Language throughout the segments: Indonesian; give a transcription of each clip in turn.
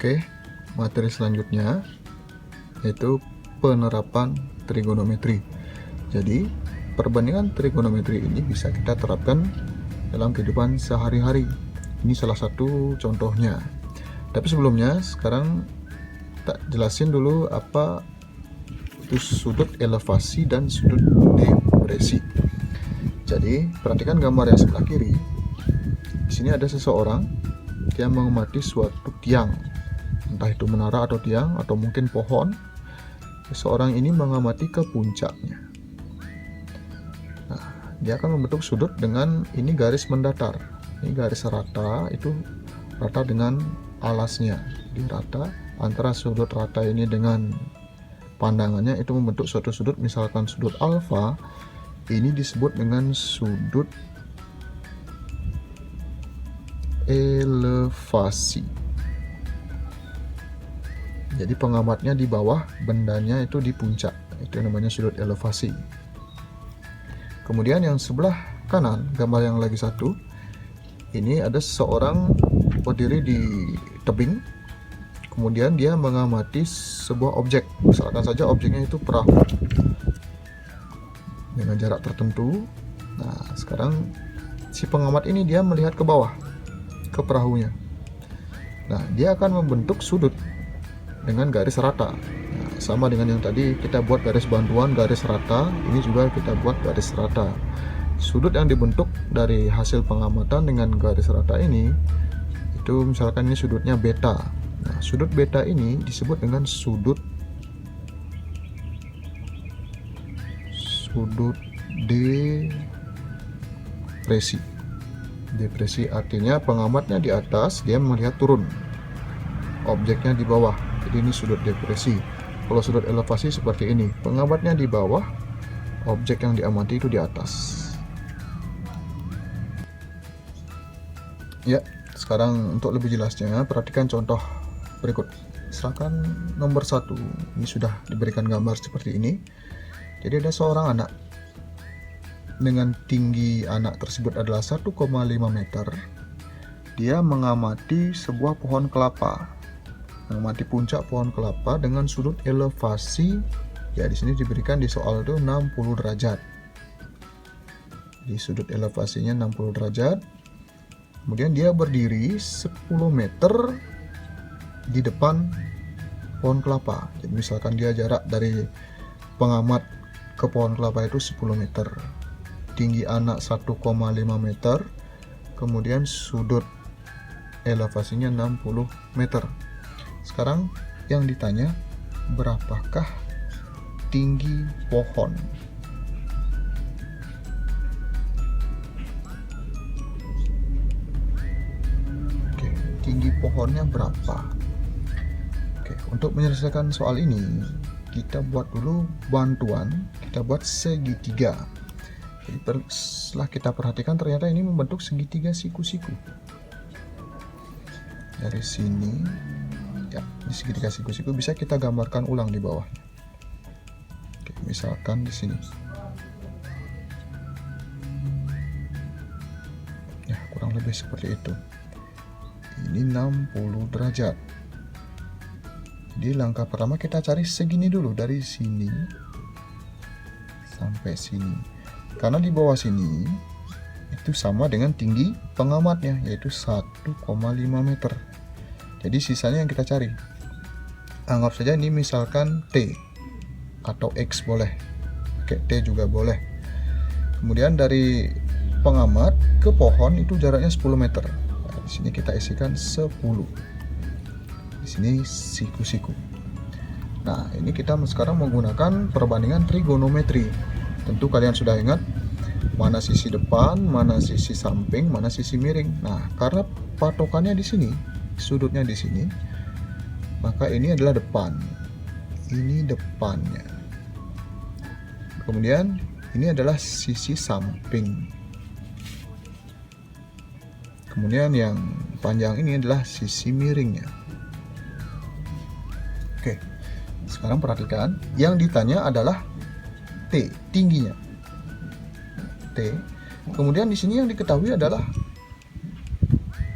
Oke, materi selanjutnya yaitu penerapan trigonometri. Jadi, perbandingan trigonometri ini bisa kita terapkan dalam kehidupan sehari-hari. Ini salah satu contohnya. Tapi sebelumnya, sekarang tak jelasin dulu apa itu sudut elevasi dan sudut depresi. Jadi, perhatikan gambar yang sebelah kiri. Di sini ada seseorang yang mengamati suatu tiang, entah itu menara atau tiang atau mungkin pohon. Seseorang ini mengamati ke puncaknya. Nah, dia akan membentuk sudut dengan ini garis mendatar. Ini garis rata, itu rata dengan alasnya. Di rata antara sudut rata ini dengan pandangannya itu membentuk suatu sudut, misalkan sudut alfa. Ini disebut dengan sudut elevasi. Jadi pengamatnya di bawah, bendanya itu di puncak. Itu namanya sudut elevasi. Kemudian yang sebelah kanan, gambar yang lagi satu, ini ada seseorang berdiri di tebing. Kemudian dia mengamati sebuah objek. Misalkan saja objeknya itu perahu dengan jarak tertentu. Nah, sekarang si pengamat ini dia melihat ke bawah, ke perahunya. Nah, dia akan membentuk sudut dengan garis rata. Nah, sama dengan yang tadi kita buat garis bantuan, garis rata, ini juga kita buat garis rata. Sudut yang dibentuk dari hasil pengamatan dengan garis rata ini, itu misalkan ini sudutnya beta. Nah, sudut beta ini disebut dengan sudut depresi. Depresi artinya pengamatnya di atas, dia melihat turun, objeknya di bawah. Jadi ini sudut depresi. Kalau sudut elevasi seperti ini, pengamatnya di bawah, objek yang diamati itu di atas. Ya, sekarang untuk lebih jelasnya perhatikan contoh berikut. Misalkan nomor 1, ini sudah diberikan gambar seperti ini. Jadi ada seorang anak dengan tinggi anak tersebut adalah 1,5 meter. Dia mengamati sebuah pohon kelapa, mengamati puncak pohon kelapa dengan sudut elevasi, ya di sini diberikan di soal itu 60 derajat. Di sudut elevasinya 60 derajat. Kemudian dia berdiri 10 meter di depan pohon kelapa. Jadi misalkan dia jarak dari pengamat ke pohon kelapa itu 10 meter. Tinggi anak 1,5 meter. Kemudian sudut elevasinya 60 meter. Sekarang yang ditanya, berapakah tinggi pohon? Oke, tinggi pohonnya berapa? Oke, untuk menyelesaikan soal ini, kita buat dulu bantuan, kita buat segitiga. Jadi setelah kita perhatikan ternyata ini membentuk segitiga siku-siku. Dari sini, ya, di segitiga siku-siku bisa kita gambarkan ulang di bawah. Oke, misalkan di sini. Ya, kurang lebih seperti itu. Ini 60 derajat. Jadi langkah pertama kita cari segini dulu, dari sini sampai sini. Karena di bawah sini itu sama dengan tinggi pengamatnya, yaitu 1,5 meter. Jadi sisanya yang kita cari. Anggap saja ini misalkan T atau X boleh. Oke, T juga boleh. Kemudian dari pengamat ke pohon itu jaraknya 10 meter. Nah, di sini kita isikan 10. Di sini siku-siku. Nah, ini kita sekarang menggunakan perbandingan trigonometri. Tentu kalian sudah ingat mana sisi depan, mana sisi samping, mana sisi miring. Nah, karena patokannya di sini, sudutnya di sini, maka ini adalah depan. Ini depannya. Kemudian ini adalah sisi samping. Kemudian yang panjang ini adalah sisi miringnya. Oke, sekarang perhatikan, yang ditanya adalah T, tingginya. T. Kemudian di sini yang diketahui adalah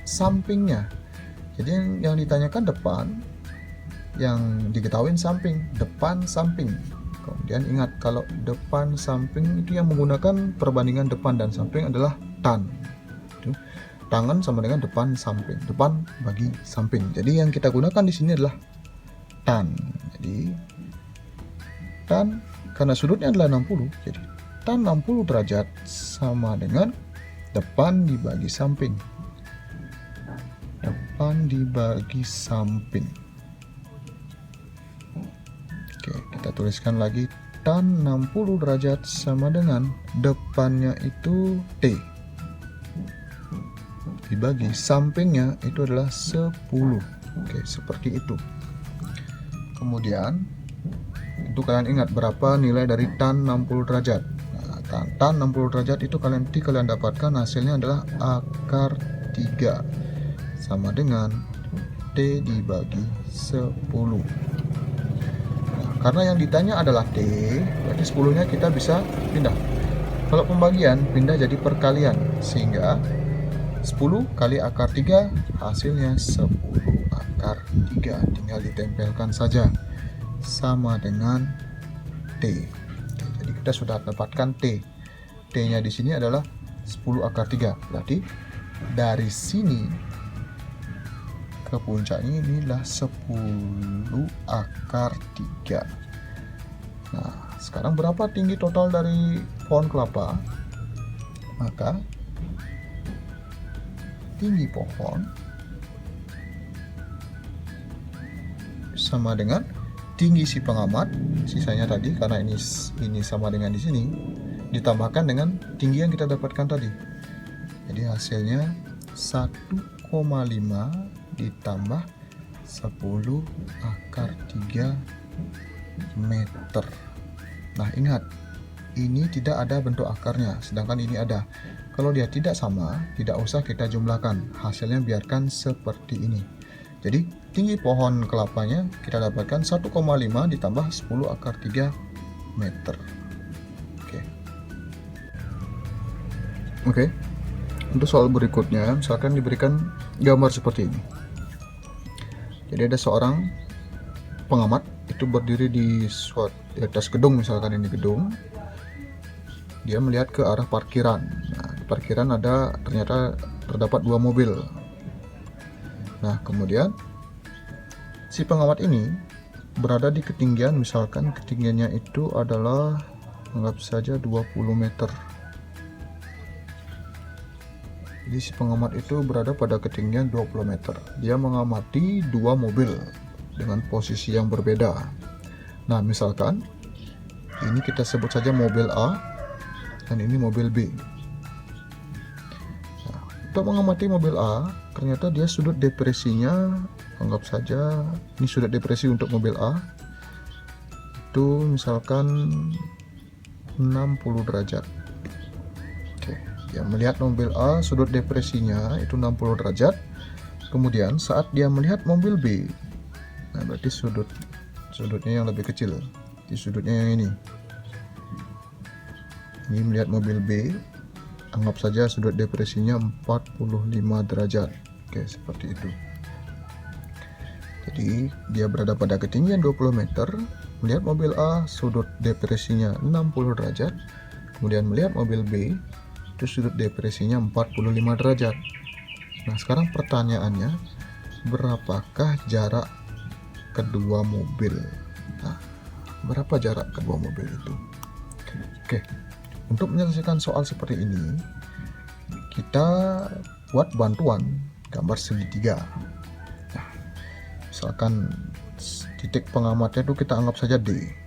sampingnya. Jadi yang ditanyakan depan, yang diketahui samping, depan samping. Kemudian ingat, kalau depan samping itu yang menggunakan perbandingan depan dan samping adalah tan. Itu, tangan sama dengan depan samping, depan bagi samping. Jadi yang kita gunakan di sini adalah tan. Jadi tan, karena sudutnya adalah 60, jadi tan 60 derajat sama dengan depan dibagi samping. Depan dibagi samping. Oke, kita tuliskan lagi, tan 60 derajat sama dengan depannya itu T dibagi sampingnya itu adalah 10. Oke, seperti itu. Kemudian itu kalian ingat berapa nilai dari tan 60 derajat. Nah, tan 60 derajat itu kalian dapatkan hasilnya adalah akar 3 sama dengan T dibagi 10. Karena yang ditanya adalah T, berarti 10-nya kita bisa pindah. Kalau pembagian, pindah jadi perkalian, sehingga 10 kali akar 3 hasilnya 10 akar 3. Tinggal ditempelkan saja, sama dengan T. Jadi kita sudah dapatkan T. T-nya di sini adalah 10 akar 3. Berarti dari sini ke puncaknya inilah 10 akar 3. Nah, sekarang berapa tinggi total dari pohon kelapa? Maka tinggi pohon sama dengan tinggi si pengamat, sisanya tadi karena ini sama dengan di sini, ditambahkan dengan tinggi yang kita dapatkan tadi. Jadi hasilnya 1,5 ditambah 10 akar 3 meter. Nah, ingat, ini tidak ada bentuk akarnya, sedangkan ini ada. Kalau dia tidak sama, tidak usah kita jumlahkan, hasilnya biarkan seperti ini. Jadi tinggi pohon kelapanya kita dapatkan 1,5 ditambah 10 akar 3 meter. Oke. Untuk soal berikutnya, misalkan diberikan gambar seperti ini. Jadi ada seorang pengamat itu berdiri di atas gedung, misalkan ini gedung. Dia melihat ke arah parkiran. Nah, di parkiran ternyata terdapat 2 mobil. Nah, kemudian si pengamat ini berada di ketinggian, misalkan ketinggiannya itu adalah anggap saja 20 meter. Jadi si pengamat itu berada pada ketinggian 20 meter. Dia mengamati 2 mobil dengan posisi yang berbeda. Nah, misalkan ini kita sebut saja mobil A dan ini mobil B. Nah, untuk mengamati mobil A, ternyata dia sudut depresinya, anggap saja ini sudut depresi untuk mobil A itu misalkan 60 derajat. Dia melihat mobil A, sudut depresinya itu 60 derajat. Kemudian saat dia melihat mobil B, nah berarti sudutnya yang lebih kecil, di sudutnya yang ini. Ini melihat mobil B, anggap saja sudut depresinya 45 derajat. Oke, seperti itu. Jadi dia berada pada ketinggian 20 meter, melihat mobil A, sudut depresinya 60 derajat. Kemudian melihat mobil B, itu sudut depresinya 45 derajat. Nah, sekarang pertanyaannya, berapakah jarak kedua mobil? Nah, berapa jarak kedua mobil itu? Oke, untuk menyelesaikan soal seperti ini, kita buat bantuan gambar segitiga. Nah, misalkan titik pengamatnya itu kita anggap saja D.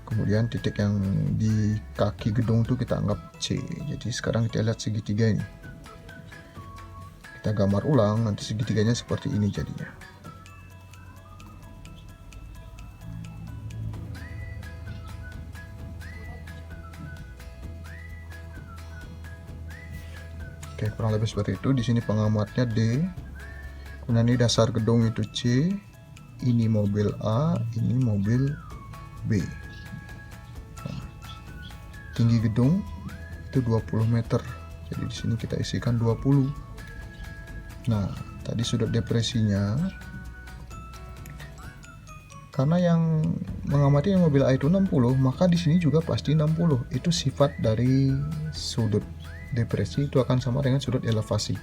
Kemudian titik yang di kaki gedung itu kita anggap C. Jadi sekarang kita lihat segitiga ini. Kita gambar ulang, nanti segitiganya seperti ini jadinya. Oke, kurang lebih seperti itu. Di sini pengamatnya D. Kemudian ini dasar gedung itu C. Ini mobil A, ini mobil B. Tinggi gedung itu 20 meter. Jadi di sini kita isikan 20. Nah, tadi sudut depresinya, karena yang mengamati mobil A itu 60, maka di sini juga pasti 60. Itu sifat dari sudut depresi, itu akan sama dengan sudut elevasi.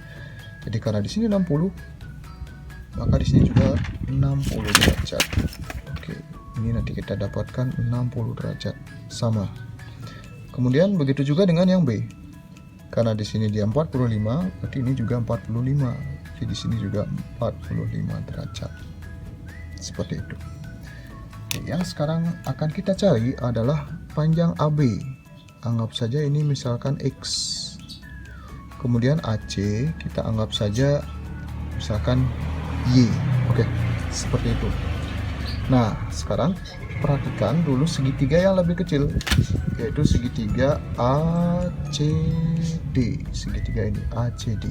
Jadi karena di sini 60, maka di sini juga 60 derajat. Oke, ini nanti kita dapatkan 60 derajat sama. Kemudian begitu juga dengan yang B. Karena di sini dia 45, berarti ini juga 45. Jadi di sini juga 45 derajat. Seperti itu. Yang sekarang akan kita cari adalah panjang AB. Anggap saja ini misalkan X. Kemudian AC kita anggap saja misalkan Y. Oke, seperti itu. Nah, sekarang perhatikan dulu segitiga yang lebih kecil, yaitu segitiga ACD. Segitiga ini ACD.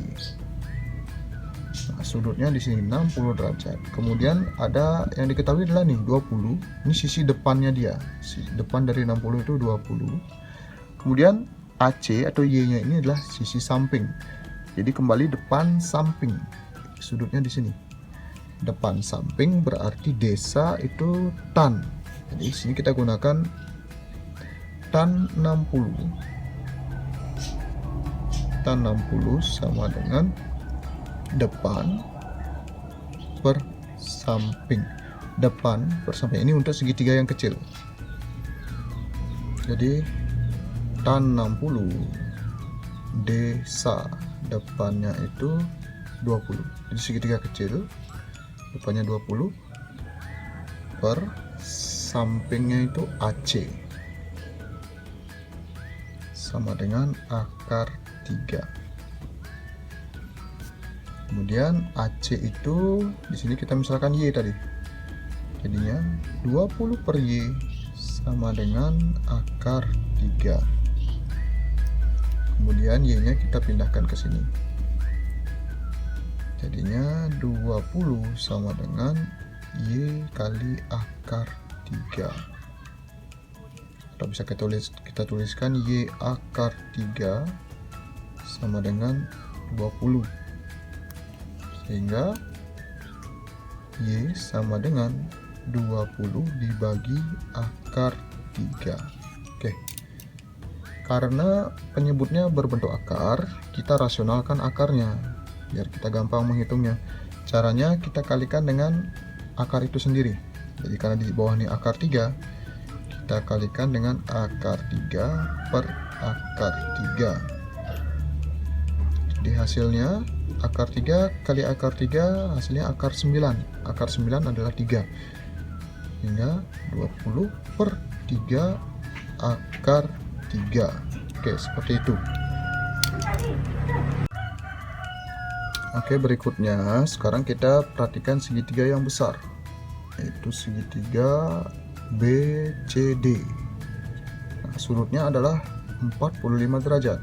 Nah, sudutnya di sini 60 derajat. Kemudian ada yang diketahui adalah nih 20. Ini sisi depannya dia. Depan dari 60 itu 20. Kemudian AC atau Y-nya ini adalah sisi samping. Jadi kembali depan samping. Sudutnya di sini. Depan samping berarti desa itu tan. Jadi di sini kita gunakan tan 60. Tan 60 sama dengan depan per samping. Depan per samping ini untuk segitiga yang kecil. Jadi tan 60 desa depannya itu 20. Jadi segitiga kecil depannya 20 per sampingnya itu AC sama dengan akar 3. Kemudian AC itu di sini kita misalkan Y tadi. Jadinya 20 per Y sama dengan akar 3. Kemudian Y-nya kita pindahkan ke sini. Jadinya 20 sama dengan Y kali akar 3. Atau bisa kita tuliskan Y akar 3 sama dengan 20. Sehingga Y sama dengan 20 dibagi akar 3. Oke. Karena penyebutnya berbentuk akar, kita rasionalkan akarnya biar kita gampang menghitungnya. Caranya kita kalikan dengan akar itu sendiri. Jadi karena di bawah ini akar 3, kita kalikan dengan akar 3 per akar 3. Jadi hasilnya akar 3 kali akar 3 hasilnya akar 9. Akar 9 adalah 3. Hingga 20 per 3 akar 3. Oke, seperti itu. Oke, berikutnya sekarang kita perhatikan segitiga yang besar, yaitu segitiga BCD. Nah, sudutnya adalah 45 derajat.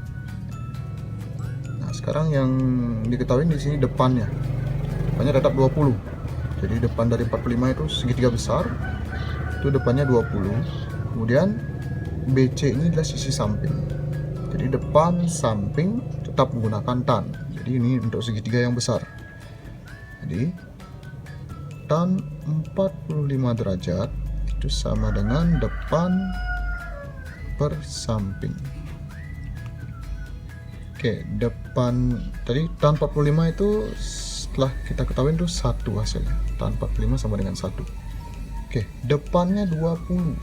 Nah, sekarang yang diketahui di sini depannya tetap 20. Jadi depan dari 45 itu segitiga besar, itu depannya 20. Kemudian BC ini adalah sisi samping. Jadi depan samping tetap menggunakan tan. Jadi ini untuk segitiga yang besar. Jadi tan 45 derajat itu sama dengan depan per samping. Oke, depan tadi tan 45 itu setelah kita ketahui itu 1 hasilnya. Tan 45 sama dengan 1. Oke, depannya 20.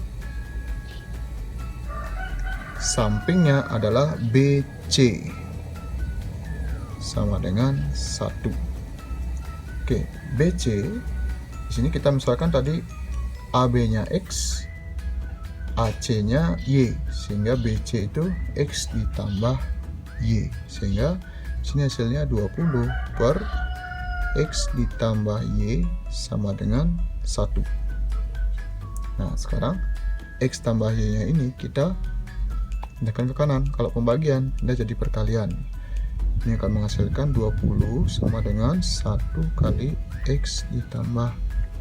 Sampingnya adalah BC sama dengan 1. Oke, BC di sini kita misalkan tadi AB-nya X, AC-nya Y, sehingga BC itu X ditambah Y, sehingga di sini hasilnya 20 per X ditambah Y sama dengan 1. Nah, sekarang X tambah Y-nya ini kita pindahkan ke kanan. Kalau pembagian, ini jadi perkalian. Ini akan menghasilkan 20 sama dengan 1 kali X ditambah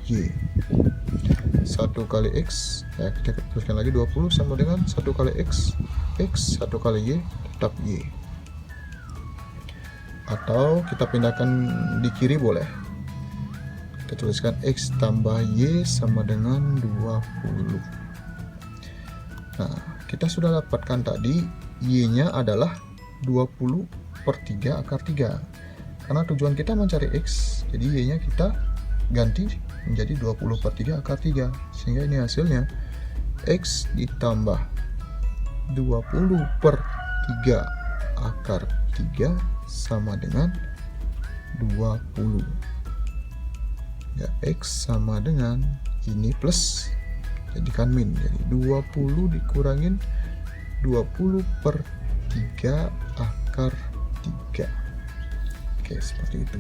Y. 1 kali X, ya kita tuliskan lagi 20 sama dengan 1 kali X, 1 kali Y tetap Y. atau kita pindahkan di kiri boleh. Kita tuliskan X tambah Y sama dengan 20. Nah, kita sudah dapatkan tadi Y-nya adalah 20 per 3 akar 3. Karena tujuan kita mencari X, jadi Y-nya kita ganti menjadi 20 per 3 akar 3. Sehingga ini hasilnya X ditambah 20 per 3 akar 3 sama dengan 20. Ya, X sama dengan ini plus, jadikan min, jadi 20 dikurangin 20 per 3 akar 3. Oke, seperti itu.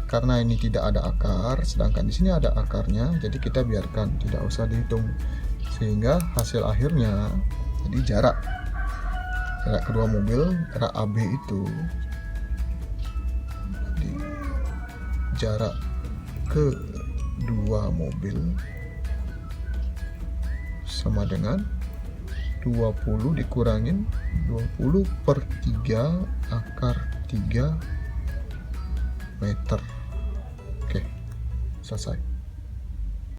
Karena ini tidak ada akar, sedangkan di sini ada akarnya, jadi kita biarkan, tidak usah dihitung. Sehingga hasil akhirnya, jadi jarak kedua mobil, jarak AB itu, jadi jarak kedua mobil sama dengan 20 dikurangin 20 per 3 akar 3 meter. Oke, selesai.